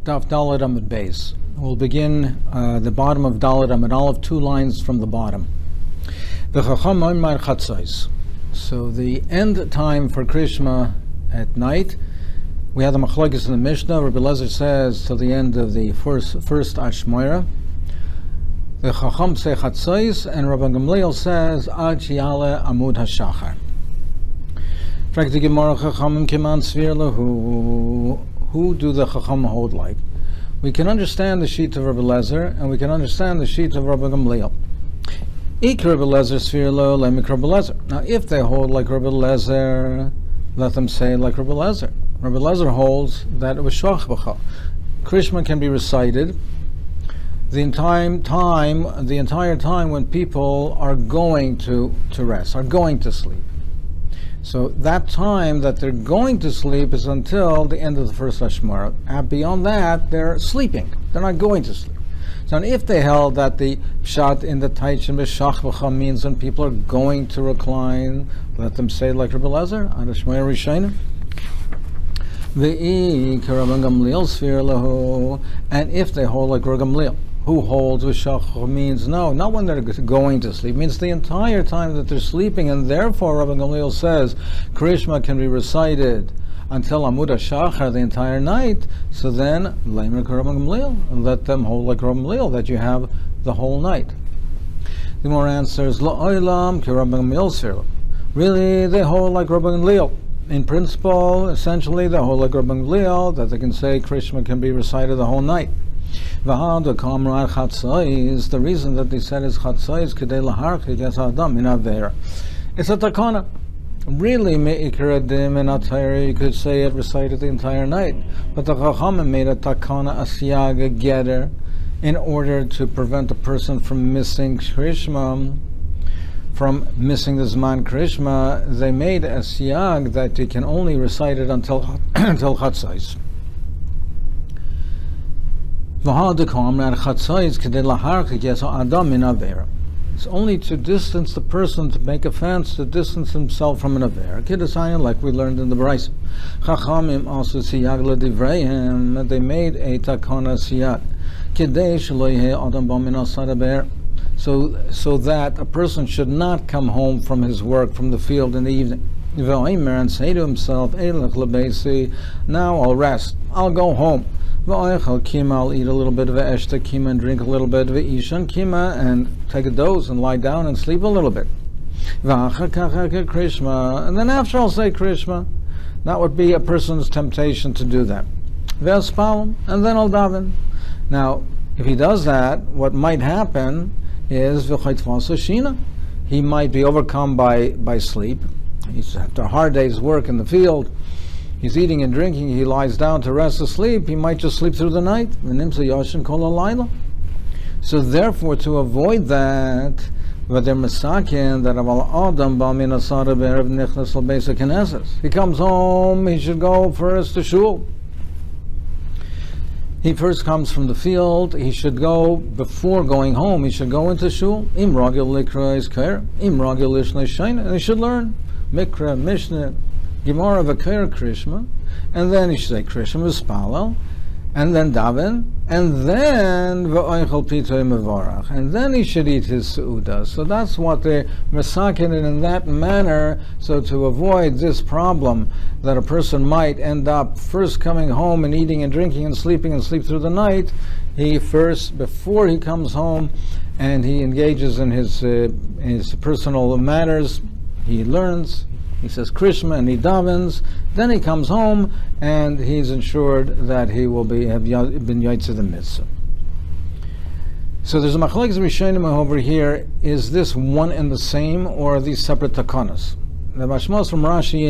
Daf Dalet Amud Beis. We'll begin the bottom of Dalet Amud Aleph, 2 lines from the bottom. V'chacham oimar chatzos. So the end time for Krishma at night, we have the machlokes in the Mishnah. Rabbi Eliezer says till the end of the first Ashmoira. The Chacham say chatzos, and Rabbi Gamliel says ad shi'ale Amud HaShachar. Fragt die Gemara Chachamim kiman svir lehu. Who do the Chacham hold like? We can understand the sheet of Rabbi Eliezer, and we can understand the sheet of Rabbi Gamliel. Ik Rabbi Eliezer svir lo lemik Rabbi Eliezer. Now, if they hold like Rabbi Eliezer, let them say like Rabbi Eliezer. Rabbi Eliezer holds that it was shach b'cha. Krishma can be recited the entire time when people are going to rest, are going to sleep. So that time that they're going to sleep is until the end of the first Ashmara. And beyond that, they're sleeping. They're not going to sleep. So if they held that the pshat in the Taichin b'shach b'cha means when people are going to recline, let them say like Rabbi Eliezer, ad Ashmara Rishayna. V'ik Rabbi Gamliel sfir lahu. And if they hold like Rabbi Gamliel, who holds with shach means no, not when they're going to sleep, means the entire time that they're sleeping, and therefore Rabbi Gamliel says Krishma can be recited until Amud HaShachar the entire night. So then, Rabbi Gamliel, let them hold like Rabbi Gamliel, that you have the whole night. The more answers, La'olam ki Rabbi Gamliel sirla. Really, they hold like Rabbi Gamliel. In principle, essentially, they hold like Rabbi Gamliel, that they can say Krishma can be recited the whole night. The reason that they said is chatzos kedei laharchik es adam min avera. It's a takana. Really, me'ikar adim in atayra, you could say it recited the entire night. But the Chachamim made a takana, a siyag, a getter, in order to prevent a person from missing Krishma, from missing the Zman Krishma. They made a siyag that you can only recite it until chatzos. It's only to distance the person, to make offense, to distance himself from an avera. Like we learned in the Brisa. Chachamim also siyag l'divrayim. They made a takana siyag. So that a person should not come home from his work, from the field in the evening, and say to himself, now I'll rest, I'll go home. I'll eat a little bit of a eshta kima and drink a little bit of a ishan kima and take a doze and lie down and sleep a little bit. And then after I'll say Krishma. That would be a person's temptation to do that. And then I'll daven. Now, if he does that, what might happen is he might be overcome by sleep. He's after a hard day's work in the field. He's eating and drinking, he lies down to rest asleep, he might just sleep through the night. So therefore, to avoid that, he comes home, he should go first to shul. He first comes from the field, he should go, before going home, he should go into shul. And he should learn Mikra, Mishnah, Gemara v'Kair Krishma, and then he should say Krishma v'Spalel, and then daven, and then v'oichel pitoy mevorach, and then he should eat his seuda. So that's what they're masakin in that manner. So to avoid this problem that a person might end up first coming home and eating and drinking and sleep through the night, he first, before he comes home and he engages in his personal matters, he learns. He says Krishma and he davens, then he comes home and he's ensured that he will have been yaitz the mitzvah. So there's a machlokes rishonim over here. Is this one and the same, or are these separate takanas? The mashmos from Rashi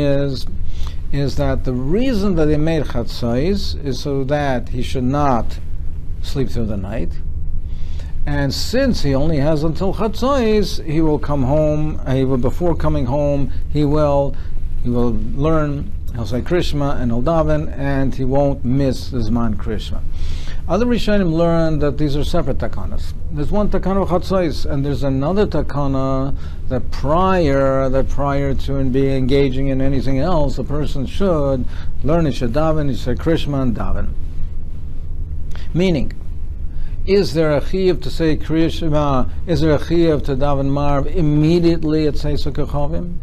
is that the reason that they made chatzos is so that he should not sleep through the night. And since he only has until chatzos, he will come home. Before coming home, he will learn. He'll say Krishma and he'll daven, and he won't miss the Zman Krishma. Other Rishonim learn that these are separate takanas. There's one takana of chatzos, and there's another takana that prior to be engaging in anything else, the person should learn. He should daven. He should say Krishma and daven. Meaning, is there a chiyuv to say Kriya Shema? Is there a chiyuv to daven Marv immediately at Seisuk Chovim?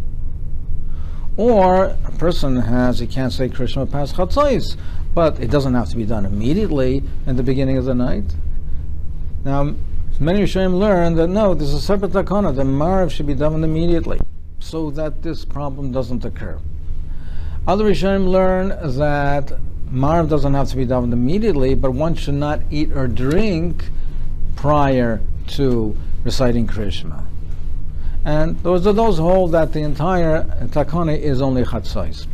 Or a person he can't say Kriya Shema past Chatzos, but it doesn't have to be done immediately in the beginning of the night. Now, many Rishonim learn that no, there's a separate takana. The Marv should be done immediately, so that this problem doesn't occur. Other Rishonim learn that Marv doesn't have to be done immediately, but one should not eat or drink prior to reciting Kriya Shema. And those hold that the entire takana is only chatzos.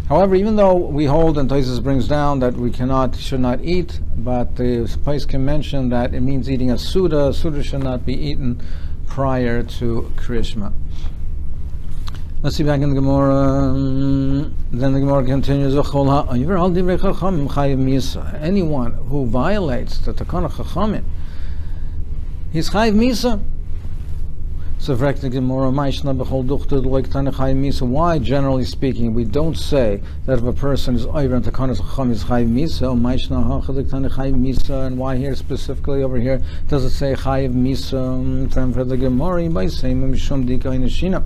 However, even though we hold, and Tosfos brings down that we should not eat, but the place can mention that it means eating a suda. A suda should not be eaten prior to Kriya Shema. Let's see back in the Gemara. Then the Gemara continues, anyone who violates the Takana Chachamim, he's Chayiv Misa. So why, generally speaking, we don't say that if a person is over in Takana Chachamim is Chayiv Misa, and why here specifically over here does it say Chayiv Misa? For the Gemara, by saying Mishum Dika Inashina.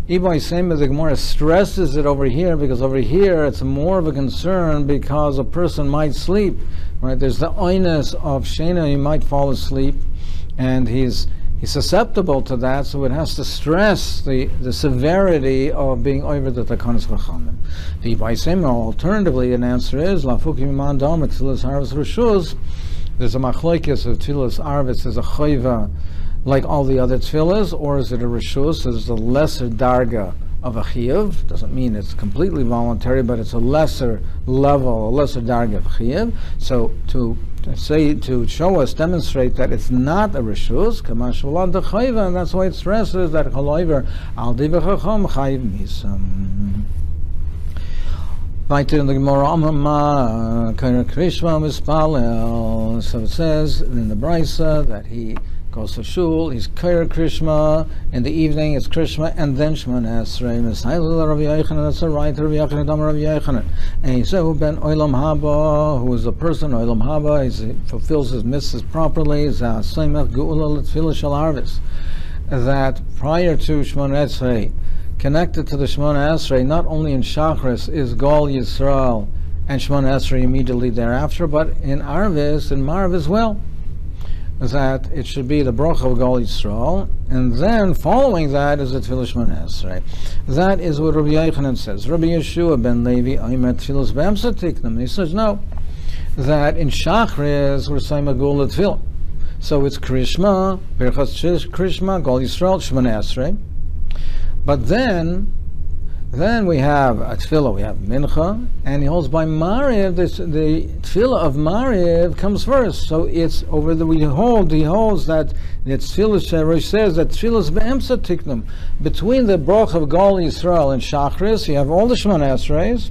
The Gemara stresses it over here because over here it's more of a concern because a person might sleep. Right? There's the oinus of Shena, he might fall asleep, and he's susceptible to that, so it has to stress the severity of being over the Takanas Chachamim. Alternatively, an answer is Lafukim Iman Dom Tzilas Arvis Rishus. There's a machlokes of Tzilas Arvis, there's a chayva like all the other tefillas, or is it a rishus? Is a lesser darga of a chiyuv? Doesn't mean it's completely voluntary, but it's a lesser level, a lesser darga of chiyuv. So to show us, demonstrate that it's not a rishus, kamashvalad de chayva, and that's why it stresses that chaloiver al divachacham chayiv misam. Weiter in the Gemara, so it says in the Brisa that he goes to shul, he's Kair Krishma, in the evening it's Krishma, and then Shemona Esrei, Misailul Rav Yochanan, that's a right, Rav Yochanan, Dam Rav Yochanan. And he said, Ben Olam Haba, who is a person, Olam Haba, he fulfills his mitzvahs properly, Zasemach Geula L'Tfilah Shel Arvis, that prior to Shemona Esrei, connected to the Shemona Esrei, not only in Shachris is Gol Yisrael and Shemona Esrei immediately thereafter, but in Arvis and Marv as well, that it should be the bracha of Gol Yisrael, and then following that is the Tfilah Shemona Esrei. That is what Rabbi Yochanan says. Rabbi Yeshua ben Levi, Aymet Tfilas B'Emsa Tiknam. He says no, that in Shachris we're saying Magul Tfilah. So it's Krishma, Birchas Krishma, Gol Yisrael, Shemona Esrei. But then we have a tefillah, we have mincha, and he holds by Mariv, the tefillah of Mariv comes first. So it's over the, he holds that the tefillah says that tefillah is be'emsa tiknum. Between the brach of Gol Yisrael and Shachris, you have all the Shemona Esreis,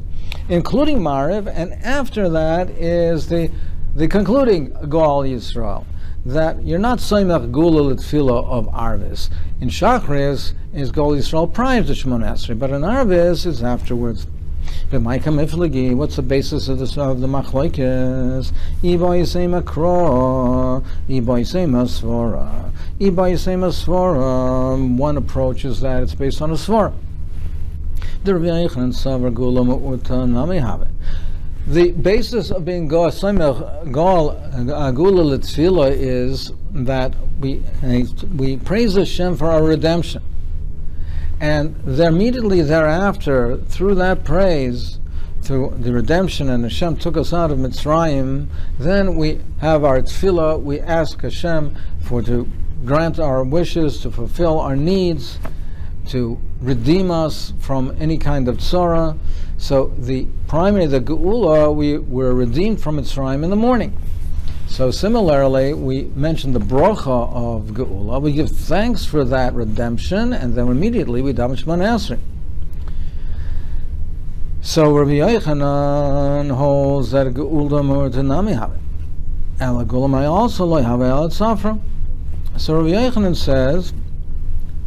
including Mariv, and after that is the concluding Gol Yisrael. That you're not saying that Gula L'Tfilah of Arvis. In Shachris is Gol Yisrael prior to Shemona Esrei, but in Arvis it's afterwards. What's the basis of the machlokes? Iba Yisei Makro, Iba Yisei Masvora. Iba Yisei Masvora. One approach is that it's based on a svora. The Rabbi Yochanan Savar Gula Ma'uta Nami Have. The basis of being Gula L'Tfilah is that we praise Hashem for our redemption. And immediately thereafter, through that praise, through the redemption, and Hashem took us out of Mitzrayim, then we have our Tfilah, we ask Hashem to grant our wishes, to fulfill our needs, to redeem us from any kind of tzara. So the Geula, we were redeemed from Mitzrayim in the morning. So similarly, we mentioned the bracha of Geula. We give thanks for that redemption, and then immediately we daven Shemona Esrei. So Rabbi Yochanan holds that Geula Murta Nami Have. And Geula may also lo have el Safra. So Rabbi Yochanan says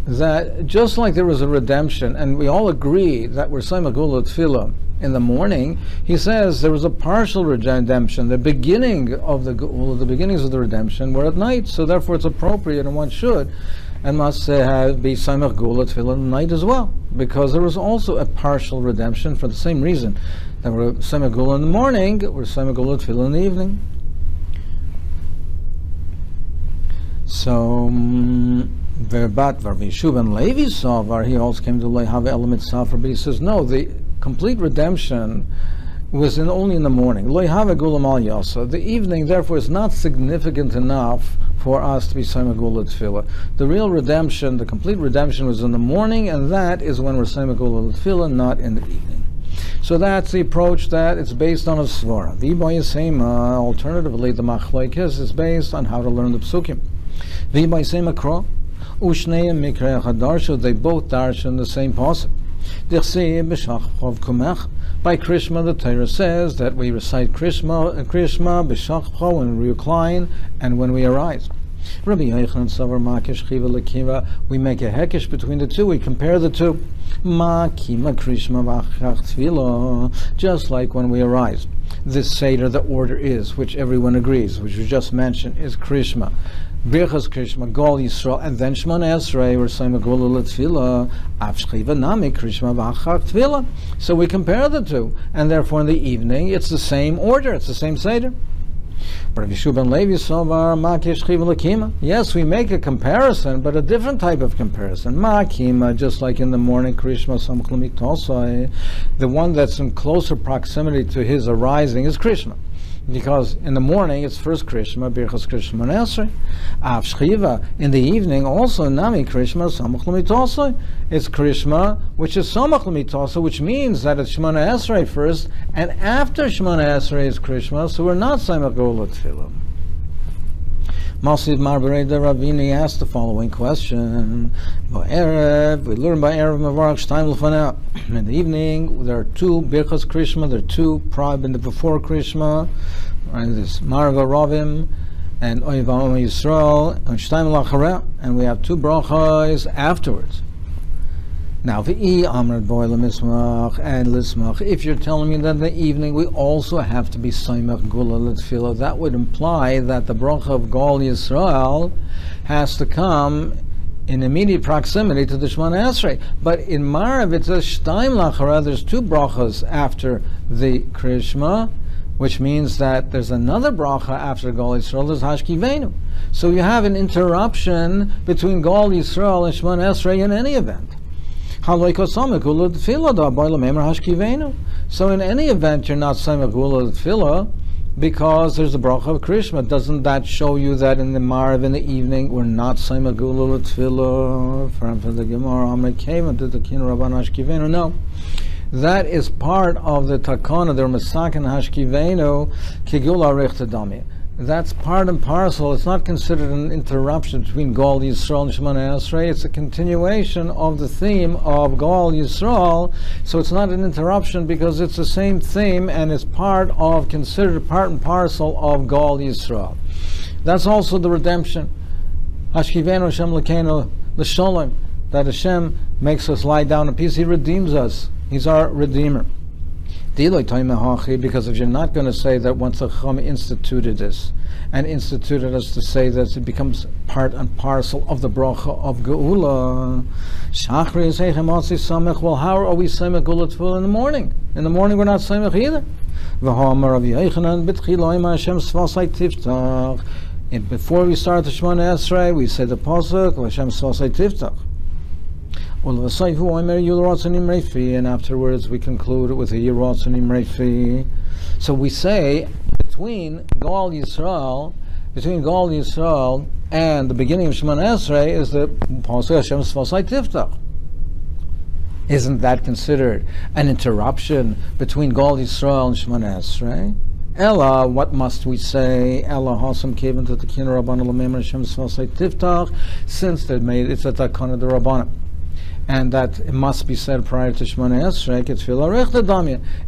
that just like there was a redemption, and we all agree that we're saying Magula Tfilah in the morning, he says there was a partial redemption. The beginning of the beginnings of the redemption were at night, so therefore it's appropriate and one should and must be Samech Gula Tefillah in the night as well, because there was also a partial redemption for the same reason that we're Samech Gula in the morning, we're Samech Gula Tefillah in the evening. So Verbat Varvishuv and Levi Savar, he also came to Lehave element Safar, but he says no, the complete redemption was only in the morning. Lehave Gula Mal Yasa. The evening, therefore, is not significant enough for us to be Samech Gula Tefillah. The real redemption, the complete redemption, was in the morning, and that is when we're Samech Gula Tefillah, not in the evening. So that's the approach that it's based on a svara. The Ibayasema, alternatively, the Machlokes is based on how to learn the Psukim. The Ibayasema Kro, Ushneya Mikra Chadarshu, they both darshan the same pasuk. By Krishma, the Torah says that we recite Krishma b'shachcha when we recline and when we arise. Rabbi Yochanan Savar Makish Chiva Lekiva, we make a hekesh between the two, we compare the two. Ma kima Krishma v'achach tefillah, just like when we arise. This Seder, the order is, which everyone agrees, which we just mentioned, is Krishma. Birchas Krishma, Gol Yisrael, and then Shemona Esrei, or Samech Gula L'Tefillah, Av Shchiva Nami, Krishma V'achach Tefillah. So we compare the two, and therefore in the evening, it's the same order, it's the same Seder. Yes, we make a comparison, but a different type of comparison. Ma'akima, just like in the morning, Krishma Samech L'Miktosai, the one that's in closer proximity to his arising is Krishma. Because in the morning it's first Krishma, Birchas Krishma and Esrei. Av Shchiva, in the evening also Nami Krishma, Samech L'Mitosai. It's Krishma, which is Samech L'Mitosai, which means that it's Shemona Esrei first, and after Shemona Esrei is Krishma, so we're not Samech Gula Tefillah. Masid Marberei de Ravini asked the following question. We learn by Erev Mavarach Shtayim L'fanah. In the evening, there are two Birchas Krishma, there are two in the before Krishma, right? This Marga Ravim and Oiva Yisrael and Shtayim L'achareh, and we have two brachos afterwards. Now, v'i amrad boy lemismach and lismach. If you're telling me that in the evening we also have to be Samech Gula L'Tefillah, that would imply that the bracha of Gol Yisrael has to come in immediate proximity to the Shemona Esrei. But in Marav it says Shtayim L'achareh, there's two brachas after the Krishma, which means that there's another bracha after Gol Yisrael, there's Hashkivenu. So you have an interruption between Gol Yisrael and Shemona Esrei in any event. So in any event, you're not Samech Gula L'Tefillah because there's a bracha of Krishma. Doesn't that show you that in the Marav in the evening we're not Samech Gula L'Tefillah? From the Gemara, no. That is part of the Takana, the Masakin Hashkivenu, Kigula Rechtadami. That's part and parcel. It's not considered an interruption between Gol Yisrael and Shemona Esrei. It's a continuation of the theme of Gol Yisrael. So it's not an interruption because it's the same theme and it's considered part and parcel of Gol Yisrael. That's also the redemption. Hashkivenu Hashem L'keinu L'sholem, that Hashem makes us lie down in peace. He redeems us. He's our Redeemer. Because if you're not going to say that once the Chacham instituted this, and instituted us to say that it becomes part and parcel of the bracha of Geula, Shachri is Heichematzi Samech, well, how are we Samech Gula Tefillah in the morning? In the morning we're not Samech either. And before we start the Shemona Esrei, we say the pasuk, Hashem Svasai Tiftach. And afterwards we conclude with a Yeratzanim Refi. So we say between Gol Yisrael and the beginning of Shemona Esrei is the Pasuk Hashem Svasai Tiftach. Isn't that considered an interruption between Gol Yisrael and Shemona Esrei? Ella, what must we say? Ella Hasam Kevin to the Kina Rabban Lamem Hashem Svasai Tiftach, since they made it's a Takana the Rabbanim. and that it must be said prior to Shemona Esrei,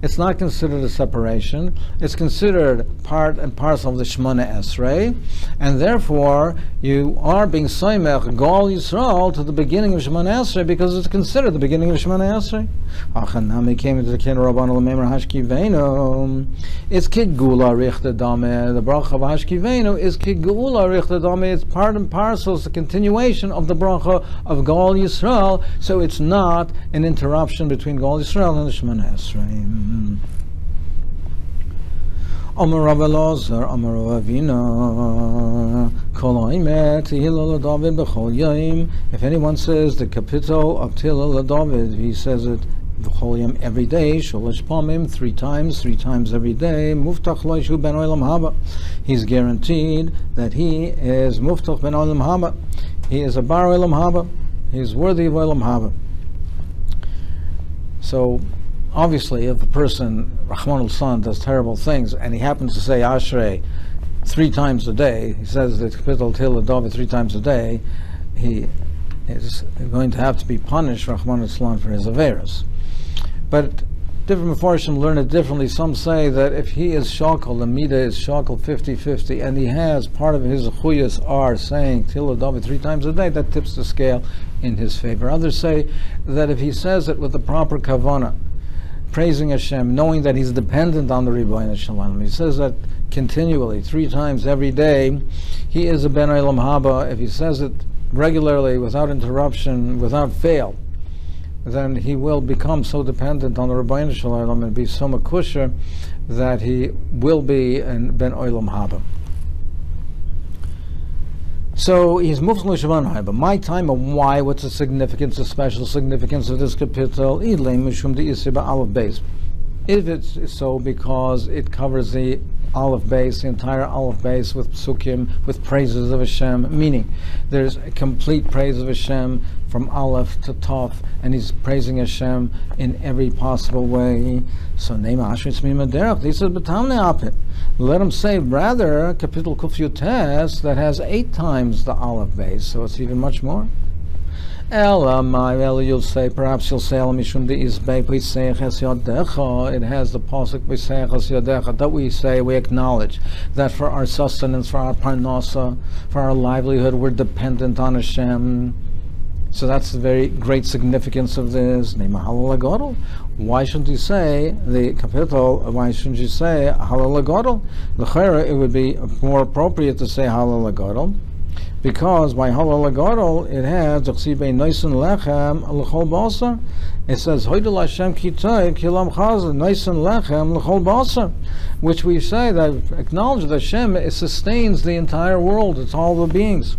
it's not considered a separation. It's considered part and parcel of the Shemona Esrei, and therefore you are being soymech Gol Yisrael to the beginning of Shemona Esrei because it's considered the beginning of Shemona Esrei. Achanami came into the Ken Rabban L'Meimer Hashkivenu. It's Kigula Richte Dame. The bracha of Hashkivenu is Kigula Richte Dame. It's part and parcel. It's a continuation of the bracha of Gol Yisrael. So it's not an interruption between Gol Yisrael and the Shemona Esrei. Amar Rav Elazar, Amar Rav Avina, Kol Haimet Tehillah LaDavid B'chol Yom. If anyone says the capital of Tehillah LaDavid, he says it B'chol Yom every day, Sholosh Pamim, three times every day, Muftach Lo Yishu Ben Olam Haba. He's guaranteed that he is Muftach Ben Olam Haba. He is a Bar Olam Haba. He is worthy of Olam Haba. So, obviously, if a person, Rahman al-San, does terrible things, and he happens to say Ashrei 3 times a day, he says the capital Tehillah David 3 times a day, he is going to have to be punished, Rahman al-San, for his averas. But different Mefarshim learn it differently. Some say that if he is shakal, the midah is shakal 50-50, and he has part of his chuyas are saying Tehillah David 3 times a day, that tips the scale in his favor. Others say that if he says it with the proper kavanah, praising Hashem, knowing that he's dependent on the Ribono Shel Olam, he says that continually, 3 times every day, he is a Ben Olam Haba. If he says it regularly, without interruption, without fail, then he will become so dependent on the Ribono Shel Olam and be so makusher that he will be an Ben Olam Haba. So he's moved to Shemona, but my time and why? What's the significance, the special significance of this capital? If it's so because it covers the Aleph base, the entire Aleph base with psukim, with praises of Hashem, meaning there's a complete praise of Hashem from Aleph to Tov, and he's praising Hashem in every possible way. So let him say rather capital Kuf Yutes that has 8 times the Aleph base, so it's even much more. You'll say, perhaps you'll say, it has the pasuk that we say, we acknowledge that for our sustenance, for our parnasa, for our livelihood, we're dependent on Hashem. So that's the very great significance of this. Why shouldn't you say the capital? Why shouldn't you say Halal Gadol? It would be more appropriate to say Halal Gadol, because by Halal Gadol it has it says Hoidul Hashem Kitay Kilam Chazal Noisen Lechem L'chol Basar, which we say that acknowledge that Hashem sustains the entire world, it's all the beings.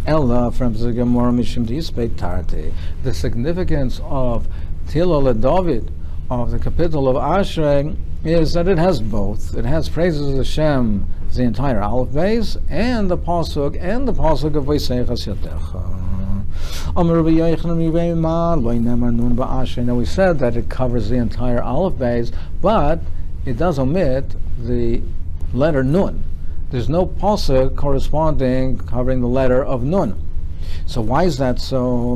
Ella from the Gemara Mishim Dispeit Tarti. The significance of Tehillah David, of the capital of Ashrei, is that it has both. It has praises of Hashem, the entire Aleph base, and the pasuk of Vayseich Yatecha. Now we said that it covers the entire Aleph base, but it does omit the letter Nun. There's no pasuk corresponding covering the letter of Nun. So why is that so?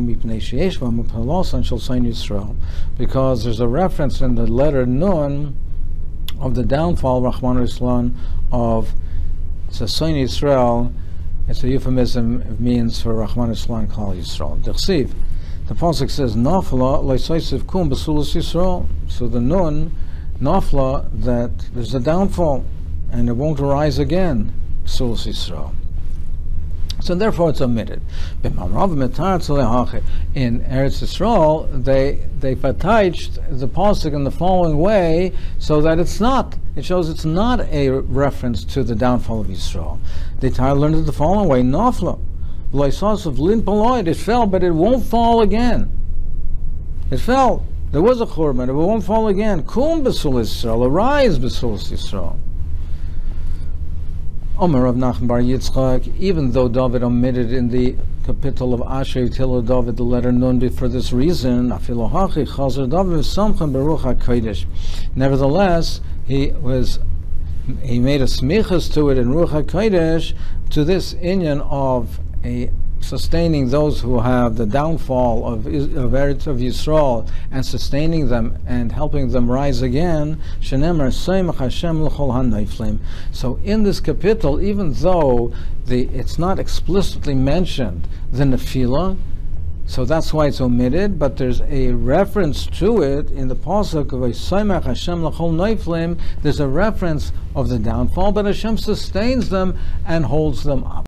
Because there's a reference in the letter Nun of the downfall of Rahman al-Islam of Sason Yisrael. It's a euphemism, it means for Rahman al-Islam Klal Yisrael. The pasuk says Nafla loisaisiv kum b'sulas Yisrael. So the Nun, Nafla, that there's a downfall and it won't arise again, B'sulas Yisrael. So therefore it's omitted. In Eretz Yisrael, they fatayched the pasuk in the following way, so that it shows it's not a reference to the downfall of Yisrael. They learned it the following way: Nafla, of Lin Paloid, it fell, but it won't fall again. It fell. There was a churban, it won't fall again. Kum b'sulas Yisrael, arise b'sulas Yisrael. Omer of Nachman Bar Yitzchak, even though David omitted in the capital of Asher Tehillah David the letter Nun for this reason, nevertheless, he made a smichas to it in Ruach HaKodesh, to this inyan of a sustaining those who have the downfall of Eretz of Yisrael, and sustaining them and helping them rise again. Shenemar Soimach Hashem l'chol hanoflim. So in this capital, even though it's not explicitly mentioned, the Nefilah, so that's why it's omitted, but there's a reference to it in the pasuk of Soimach Hashem l'chol hanoflim. There's a reference of the downfall, but Hashem sustains them and holds them up.